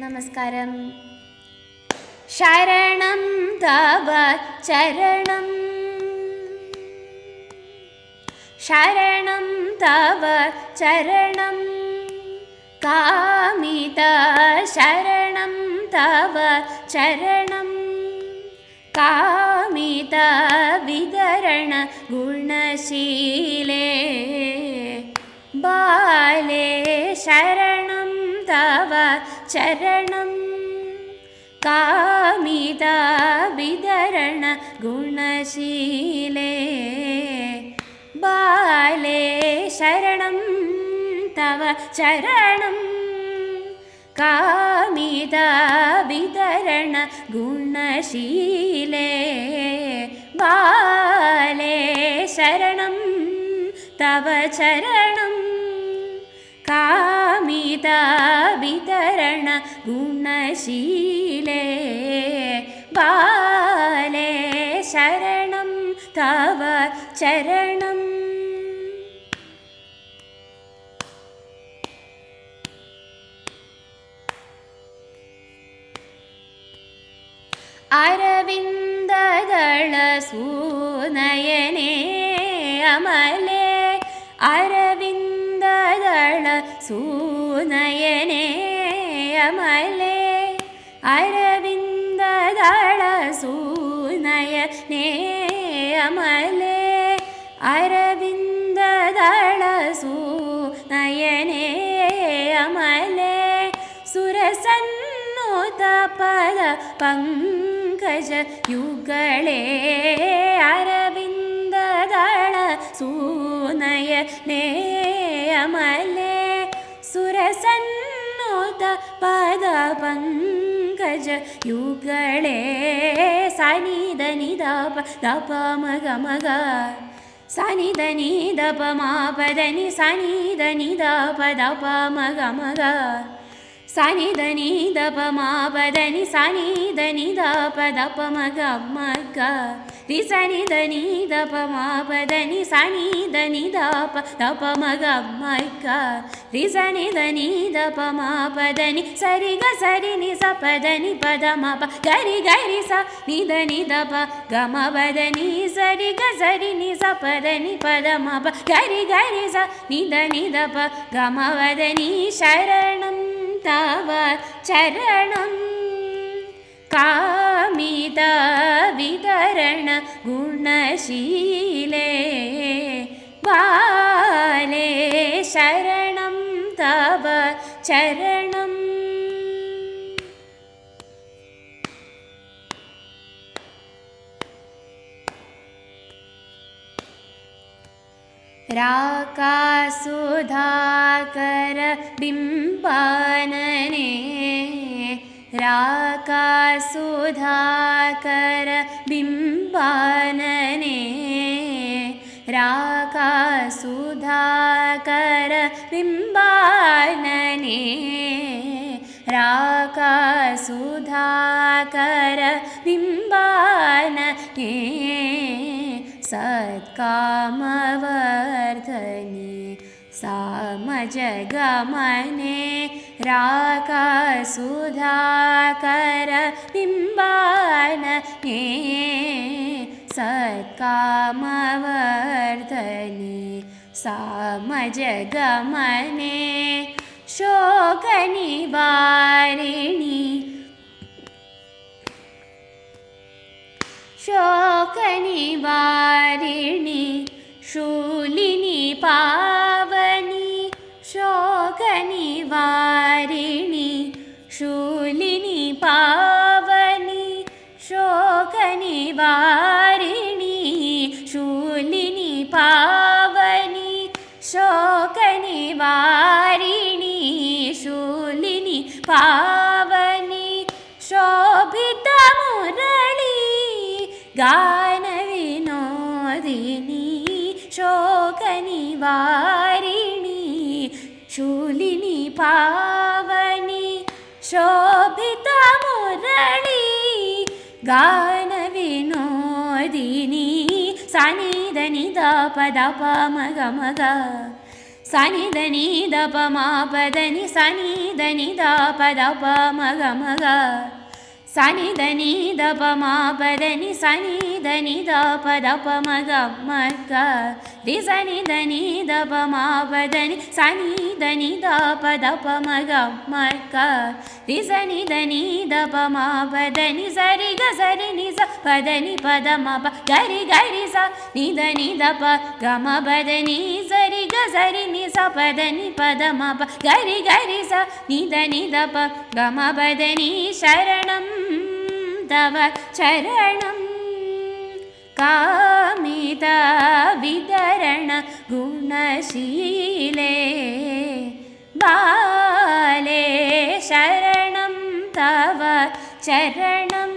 നമസ്കാരം. ശരണം തവ ചരണം, ശരണം തവ ചരണം, കാമിത ശരണം തവ ചരണം, കാമിത വിതരണ ഗുണശീലേ ബാലേ ശരണം തവ ചരണം, കാമിത വിതരണ ഗുണശീലേ ബാലേ ശരണം തവ ചരണം, കാമിത വിതരണ ഗുണശീലേ ബാലേ ശരണം തവ ചരണം, കാമിത വിതരണ ഗുണശീലേ ബാലേ ശരണം തവ ചരണം. അരവിന്ദദള സൂനയനേ അമലേ, അരവിന്ദദള സൂനയനേ അമലേ, അരവിന്ദദള സൂനയനേ അമലേ, അരവിന്ദദള സൂനയനേ അമലേ, സുരസന്നൂത പദ പങ്കജ യുഗളേ അരവിന്ദദള സൂനയനേ അമലേ, സുരസന്നൂത പദ പങ്കജ യുഗളേ സനിധ നിധ ദപ മഗ മഗ, സനിധ നിധ പ മാ പദ നി, സനിധ നിധ പദ പ മഗ മഗ, സനിധ നിധ പ മാ പദ നി, സനിധ നിധ പദ പ മഗ മഗ, രി സനിധ നിധ പ മാ പദ നി, സനിധ നിധ പദ പ മഗ മഗ, രി സനിധ നിധ പ മാ പദ നി, സരി ഗ സരി നി സ പദ നി പദ മ പ, ഗരി ഗരി സ നിധ നിധ പ ഗ മ പദ നി, സരി ഗ സരി നി സ പദ നി പദ മ പ, ഗരി ഗരി സ നിധ നിധ പ ഗ മ പദ നി. ശരണം തവ ചരണം, കാമിത വിതരണ ഗുണശീലേ ബാലേ ശരണം തവ ചരണം. രാകാസുധാകര ബിംബാനനേ, രാകാസുധാകര ബിംബാനനേ, രാകാസുധാകര ബിംബാനനേ, രാകാസുധാകര ബിംബാനനേ, സത്കാമവർധനേ സാമജഗമനേ, രാകാസുധാകര ബിംബാനനേ, സത്കാമവർധനേ സാമജഗമനേ, ശോകനിവാരിണി ശോകനിവാരിണി ശൂലിനി പാവനി, ശോകനിവാരിണി ശൂലിനി പാവനി, ശോകനിവാരിണി ശൂലിനി പാവനി, ശോകനിവാരിണി ശൂലിനി പാവനി, ശോഭിത മുരളി ഗാനവിനോദിനി, ശോകനിവാരിണി ശൂലിനി പാവനി, ശോഭിത മുരളി ഗാനവിനോദിനി, സനിധ നിധ പദ പ മഗ മഗ, sani dani da pa ma pa dani sani dani da pa ma ga sani dani da pa ma pa dani sani dani da pa ma ga ri sani dani da pa ma pa dani sani dani da pa ma ga ri sani dani da pa ma pa dani sari ga sari ni sa pa dani pa da ma pa gari gari sa ni da pa ga ma pa dani sari ga sari ni sa pa dani pa da ma pa gari gari sa ni da pa ga ma pa dani sharanam तव चरणं कामिता वितरण गुणशीले बाले शरणं तव चरणं